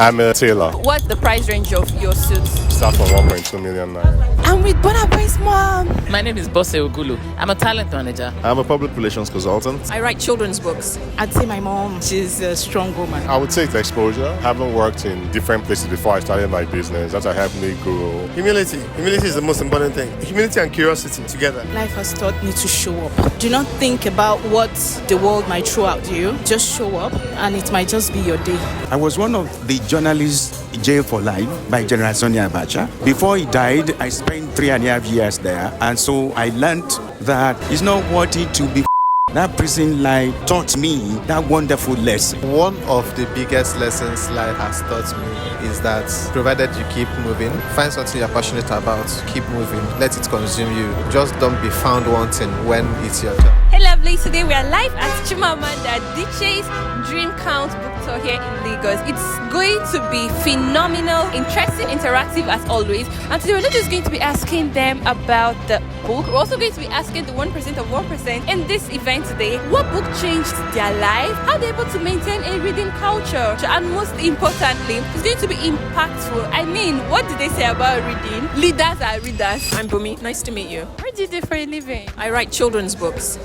I'm a tailor. What's the price range of your suits? Start from 1.2 million naira. I'm with Bonaboy's mom. My name is Bose Ogulu. I'm a talent manager. I'm a public relations consultant. I write children's books. I'd say my mom, she's a strong woman. I would say it's exposure. Having worked in different places before I started my business, that helped me grow. Humility. Humility is the most important thing. Humility and curiosity together. Life has taught me to show up. Do not think about what the world might throw at you. Just show up and it might just be your day. I was one of the journalists jailed for life by General Sani Abacha. Before he died, I spent 3.5 years there. And so I learned that it's not worthy to be. That prison life taught me that wonderful lesson. One of the biggest lessons life has taught me is that provided you keep moving, find something you're passionate about, keep moving, let it consume you. Just don't be found wanting when it's your turn. Hey lovelies, today we are live at Chimamanda Adichie's Dream Count book tour here in Lagos. It's going to be phenomenal, interesting, interactive as always. And today we're not just going to be asking them about the book, we're also going to be asking the 1% of 1% in this event today, what book changed their life, how they're able to maintain a reading culture, and most importantly, it's going to be impactful. I mean, what did they say about reading? Leaders are readers. I'm Bumi. Nice to meet you. What do you do for a living? I write children's books.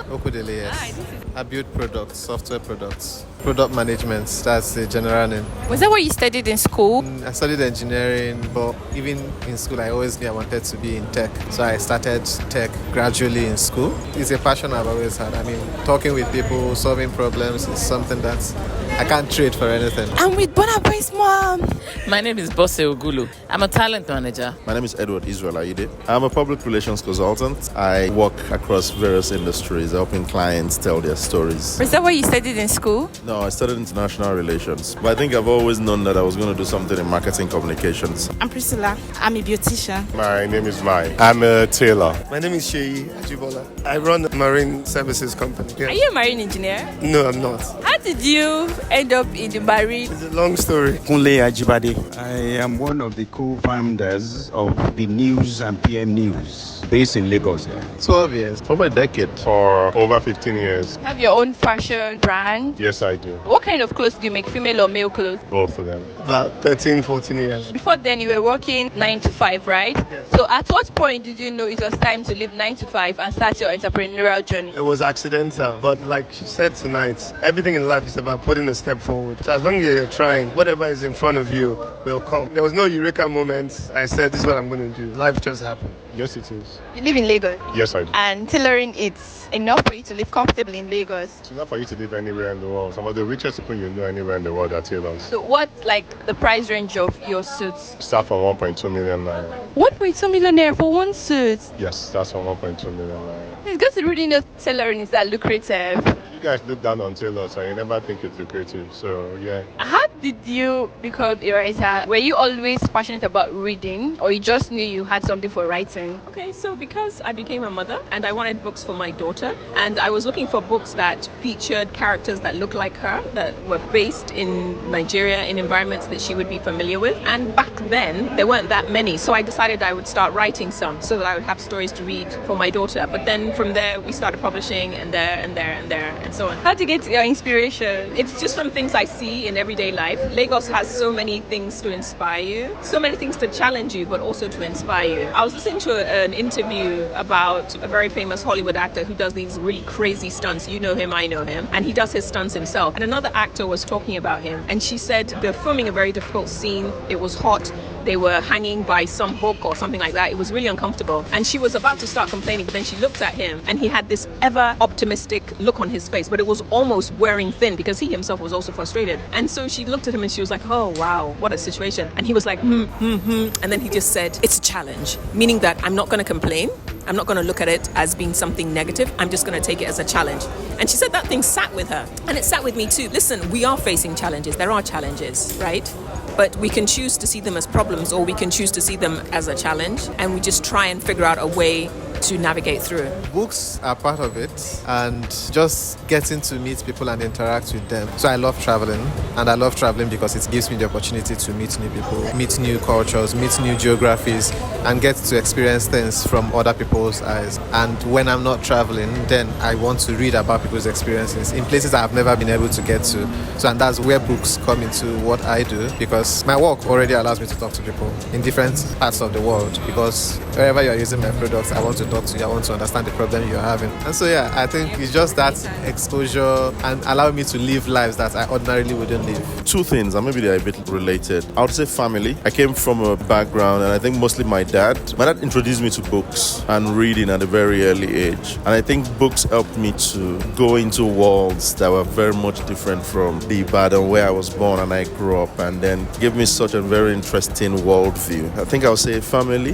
Okudele, yes. I build products, software products. Product management, that's the general name. Was that what you studied in school? I studied engineering, but even in school, I always knew I wanted to be in tech. So I started tech gradually in school. It's a passion I've always had. I mean, talking with people, solving problems is something that I can't trade for anything. I'm with Bonaboy's mom. My name is Bose Ogulu. I'm a talent manager. My name is Edward Israel Aide. I'm a public relations consultant. I work across various industries, helping clients tell their stories. Was that what you studied in school? No, I studied international relations, but I think I've always known that I was going to do something in marketing communications. I'm Priscilla. I'm a beautician. My name is Mai. I'm a tailor. My name is Sheyi Ajibola. I run a marine services company. Yeah. Are you a marine engineer? No, I'm not. How did you end up in the marine? It's a long story. Kunle Ajibade. I am one of the co-founders of the News and PM News, based in Lagos. 12 years. For over a decade. For over 15 years. Have your own fashion brand? Yes, I do. What kind of clothes do you make, female or male clothes? Both of them. About 13, 14 years. Before then, you were working 9 to 5, right? Yes. So at what point did you know it was time to leave 9 to 5 and start your entrepreneurial journey? It was accidental, but like she said tonight, everything in life is about putting a step forward. So as long as you're trying, whatever is in front of you will come. There was no eureka moment. I said, this is what I'm going to do. Life just happened. Yes, it is. You live in Lagos, Yes, I do. and tailoring it's enough for you to live comfortably in Lagos. It's not for you to live anywhere in the world. Some of the richest people you know anywhere in the world are tailors. So what's like the price range of your suits? Start from 1.2 million naira. 1.2 million naira for one suit. Yes, that's from 1.2 million naira. It's because really know tailoring is that lucrative. You guys look down on tailors and you never think it's lucrative. So, yeah. How did you become a writer? Were you always passionate about reading, or you just knew you had something for writing? Okay, so because I became a mother and I wanted books for my daughter, and I was looking for books that featured characters that looked like her, that were based in Nigeria in environments that she would be familiar with. And back then, there weren't that many, so I decided I would start writing some so that I would have stories to read for my daughter. But then from there, we started publishing, and there and there and there and so on. How to get your inspiration? It's just from things I see in everyday life. Lagos has so many things to inspire you, so many things to challenge you, but also to inspire you. I was listening to an interview about a very famous Hollywood actor who does these really crazy stunts. You know him, I know him. And he does his stunts himself. And another actor was talking about him. And she said they're filming a very difficult scene. It was hot. They were hanging by some hook or something like that. It was really uncomfortable. And she was about to start complaining, but then she looked at him and he had this ever optimistic look on his face, but it was almost wearing thin because he himself was also frustrated. And so she looked at him and she was like, oh, wow, what a situation. And he was like, And then he just said, it's a challenge, meaning that I'm not going to complain. I'm not going to look at it as being something negative. I'm just going to take it as a challenge. And she said that thing sat with her. And it sat with me too. Listen, we are facing challenges. There are challenges, right? But we can choose to see them as problems, or we can choose to see them as a challenge. And we just try and figure out a way to navigate through. Books are part of it, and just getting to meet people and interact with them. So I love traveling, and I love traveling because it gives me the opportunity to meet new people, meet new cultures, meet new geographies, and get to experience things from other people's eyes. And when I'm not traveling, then I want to read about people's experiences in places I've never been able to get to. So, and that's where books come into what I do, because my work already allows me to talk to people in different parts of the world, because wherever you're using my products, I want to talk to you, I want to understand the problem you're having. And so, yeah, I think it's just that exposure and allowing me to live lives that I ordinarily wouldn't live. Two things, and maybe they're a bit related. I would say family. I came from a background, and I think mostly my dad. My dad introduced me to books and reading at a very early age. And I think books helped me to go into worlds that were very much different from the Ibadan where I was born and I grew up, and then gave me such a very interesting worldview. I think I would say family.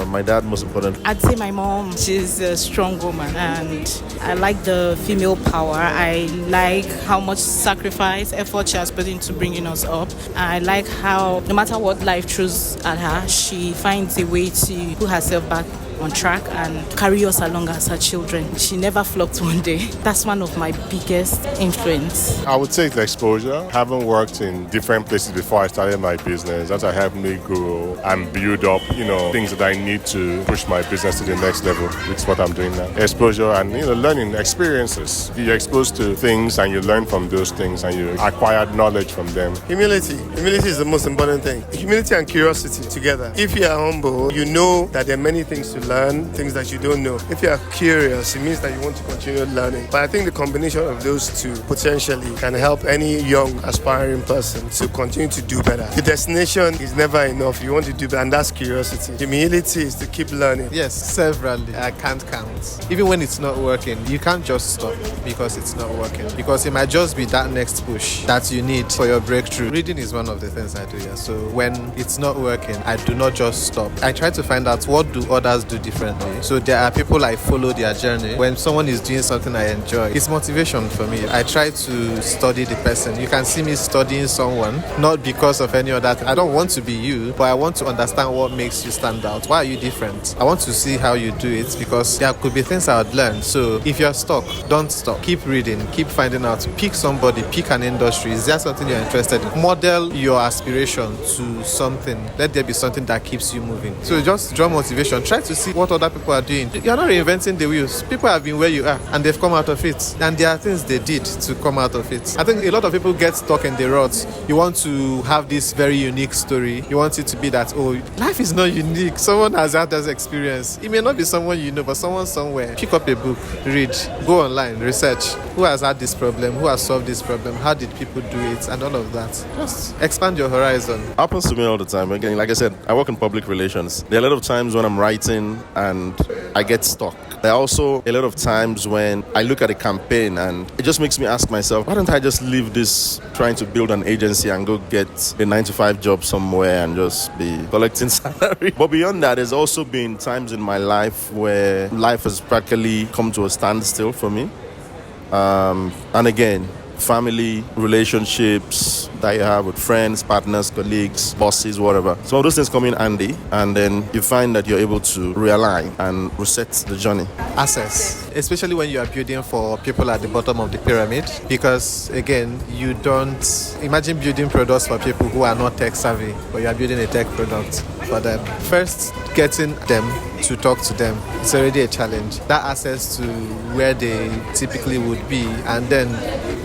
My dad, most important. I'd say my mom. She's a strong woman, and I like the female power. I like how much sacrifice, effort she has put into bringing us up. I like how no matter what life throws at her, she finds a way to put herself back on track and carry us along as her children. She never flopped one day. That's one of my biggest influence. I would say the exposure. Having worked in different places before I started my business, that helped me grow and build up, things that I need to push my business to the next level, which is what I'm doing now. Exposure and, learning experiences. You're exposed to things and you learn from those things and you acquire knowledge from them. Humility. Humility is the most important thing. Humility and curiosity together. If you are humble, you know that there are many things to learn, things that you don't know. If you are curious, it means that you want to continue learning. But I think the combination of those two potentially can help any young aspiring person to continue to do better. The destination is never enough. You want to do better, and that's curiosity. Humility is to keep learning. Yes, severally. I can't count. Even when it's not working, you can't just stop because it's not working. Because it might just be that next push that you need for your breakthrough. Reading is one of the things I do, yeah. So when it's not working, I do not just stop. I try to find out what do others do differently. So there are people I follow their journey. When someone is doing something I enjoy, it's motivation for me. I try to study the person. You can see me studying someone, not because of any other thing. I don't want to be you, but I want to understand what makes you stand out. Why are you different? I want to see how you do it, because there could be things I would learn. So if you're stuck, don't stop. Keep reading, keep finding out. Pick somebody, pick an industry. Is there something you're interested in? Model your aspiration to something. Let there be something that keeps you moving. So just draw motivation. Try to see what other people are doing. You're not reinventing the wheels. People have been where you are and they've come out of it. And there are things they did to come out of it. I think a lot of people get stuck in the ruts. You want to have this very unique story. You want it to be that, life is not unique. Someone has had this experience. It may not be someone you know, but someone somewhere. Pick up a book, read, go online, research. Who has had this problem? Who has solved this problem? How did people do it? And all of that. Just expand your horizon. Happens to me all the time. Again, like I said, I work in public relations. There are a lot of times when I'm writing and I get stuck. There are also a lot of times when I look at a campaign and it just makes me ask myself, why don't I just leave this trying to build an agency and go get a 9-to-5 job somewhere and just be collecting salary? But beyond that, there's also been times in my life where life has practically come to a standstill for me. And again, family, relationships that you have with friends, partners, colleagues, bosses, whatever. Some of those things come in handy, and then you find that you're able to realign and reset the journey. Access, especially when you are building for people at the bottom of the pyramid, because again, you don't imagine building products for people who are not tech savvy, but you are building a tech product for them. First, getting them to talk to them, it's already a challenge. That access to where they typically would be, and then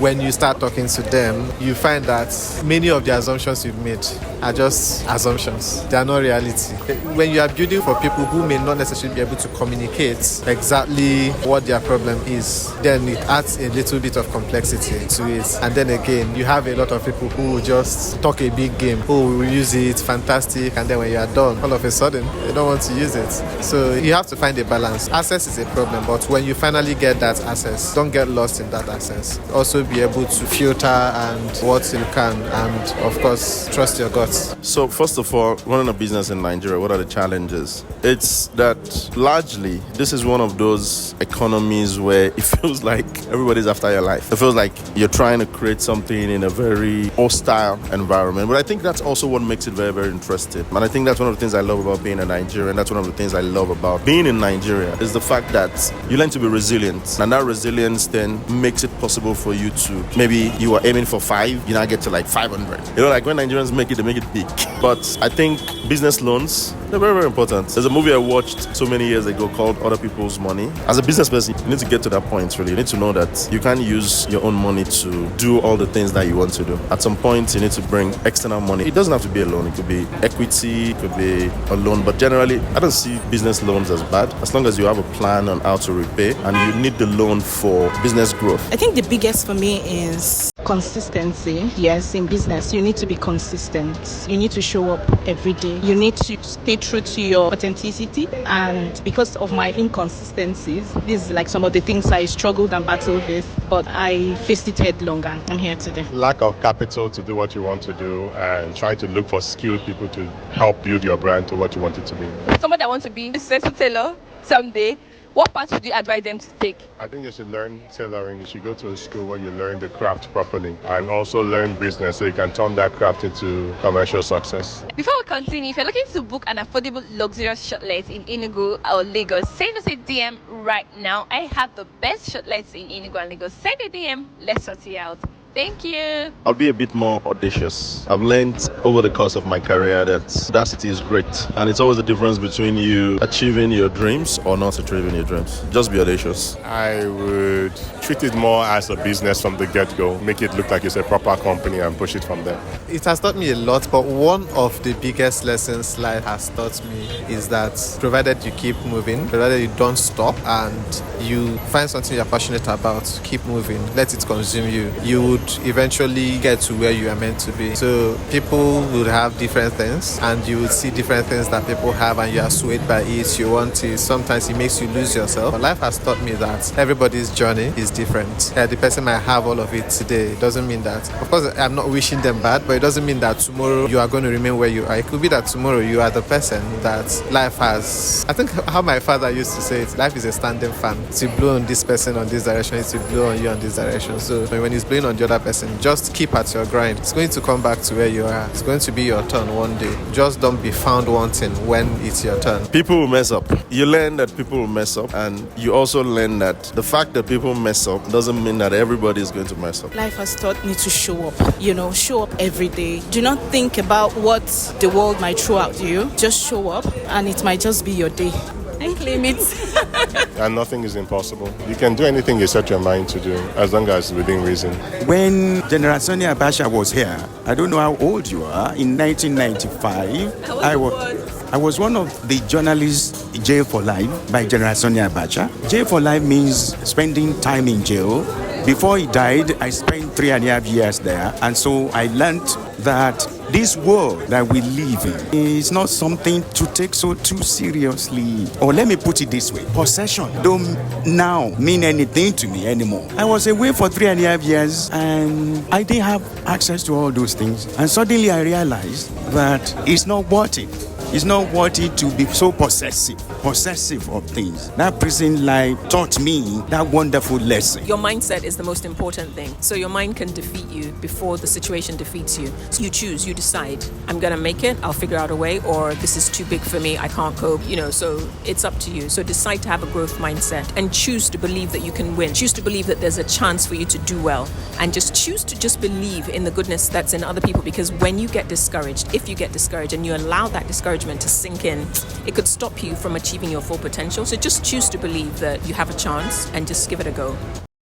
when you start talking to them, you find that many of the assumptions you've made are just assumptions. They are not reality. When you are building for people who may not necessarily be able to communicate exactly what their problem is, then it adds a little bit of complexity to it. And then again, you have a lot of people who will just talk a big game, who will use it, fantastic, and then when you are done, all of a sudden, they don't want to use it. So you have to find a balance. Access is a problem, but when you finally get that access, don't get lost in that access. Also be able to filter and what you can, and of course, trust your guts. So first of all, running a business in Nigeria, what are the challenges? It's that largely, this is one of those economies where it feels like everybody's after your life. It feels like you're trying to create something in a very hostile environment. But I think that's also what makes it very, very interesting. And I think that's one of the things I love about being a Nigerian. That's one of the things I love about being in Nigeria is the fact that you learn to be resilient. And that resilience then makes it possible for you to, maybe you are aiming for 5, you now get to like 500. You know, like when Nigerians make it, they make it big. But I think business loans, they're very, very important. There's a movie I watched so many years ago called Other People's Money. As a business person, you need to get to that point, really. You need to know that you can't use your own money to do all the things that you want to do. At some point, you need to bring external money. It doesn't have to be a loan. It could be equity, it could be a loan. But generally, I don't see business loans as bad, as long as you have a plan on how to repay and you need the loan for business growth. I think the biggest for me is consistency. Yes, in business, you need to be consistent. You need to show up every day. You need to stay true to your authenticity. And because of my inconsistencies, this is like some of the things I struggled and battled with, but I faced it headlong and I'm here today. Lack of capital to do what you want to do and try to look for skilled people to help build your brand to what you want it to be. Someone that wants to be a successful tailor someday, what path would you advise them to take? I think you should learn tailoring. You should go to a school where you learn the craft properly and also learn business so you can turn that craft into commercial success. Before we continue, if you're looking to book an affordable, luxurious shortlet in Enugu or Lagos, send us a DM right now. I have the best shortlets in Enugu and Lagos. Send a DM. Let's sort it out. Thank you. I'll be a bit more audacious. I've learned over the course of my career that audacity is great. And it's always the difference between you achieving your dreams or not achieving your dreams. Just be audacious. I would treat it more as a business from the get-go. Make it look like it's a proper company and push it from there. It has taught me a lot, but one of the biggest lessons life has taught me is that provided you keep moving, provided you don't stop and you find something you're passionate about, keep moving, let it consume you, you would eventually get to where you are meant to be. So people would have different things and you would see different things that people have and you are swayed by it, you want it. Sometimes it makes you lose yourself. But life has taught me that everybody's journey is different. The person might have all of it today. It doesn't mean that, of course, I'm not wishing them bad, but it doesn't mean that tomorrow you are going to remain where you are. It could be that tomorrow you are the person that life has. I think how my father used to say it, life is a standing fan. It's blow on this person on this direction, it's blow on you on this direction. So when it's blowing on the other person, just keep at your grind. It's going to come back to where you are. It's going to be your turn one day. Just don't be found wanting when it's your turn. People will mess up. You learn that people will mess up, and you also learn that the fact that people mess up doesn't mean that everybody is going to mess up. Life has taught me to show up, show up every day. Do not think about what the world might throw at you. Just show up and it might just be your day. And claim it. And nothing is impossible. You can do anything you set your mind to do as long as within reason. When General Sani Abacha was here, I don't know how old you are, in 1995, I was one of the journalists jailed for life by General Sani Abacha. Jail for life means spending time in jail. Before he died, I spent 3.5 years there. And so I learned that this world that we live in is not something to take so too seriously. Or let me put it this way, possession don't now mean anything to me anymore. I was away for 3.5 years and I didn't have access to all those things. And suddenly I realized that it's not worth it. It's not worth it to be so possessive of things. That prison life taught me that wonderful lesson. Your mindset is the most important thing. So your mind can defeat you before the situation defeats you. So you choose, you decide, I'm going to make it, I'll figure out a way, or this is too big for me, I can't cope, so it's up to you. So decide to have a growth mindset and choose to believe that you can win. Choose to believe that there's a chance for you to do well, and just choose to just believe in the goodness that's in other people, because when you get discouraged, if you get discouraged and you allow that discouragement to sink in, it could stop you from achieving your full potential. So just choose to believe that you have a chance and just give it a go.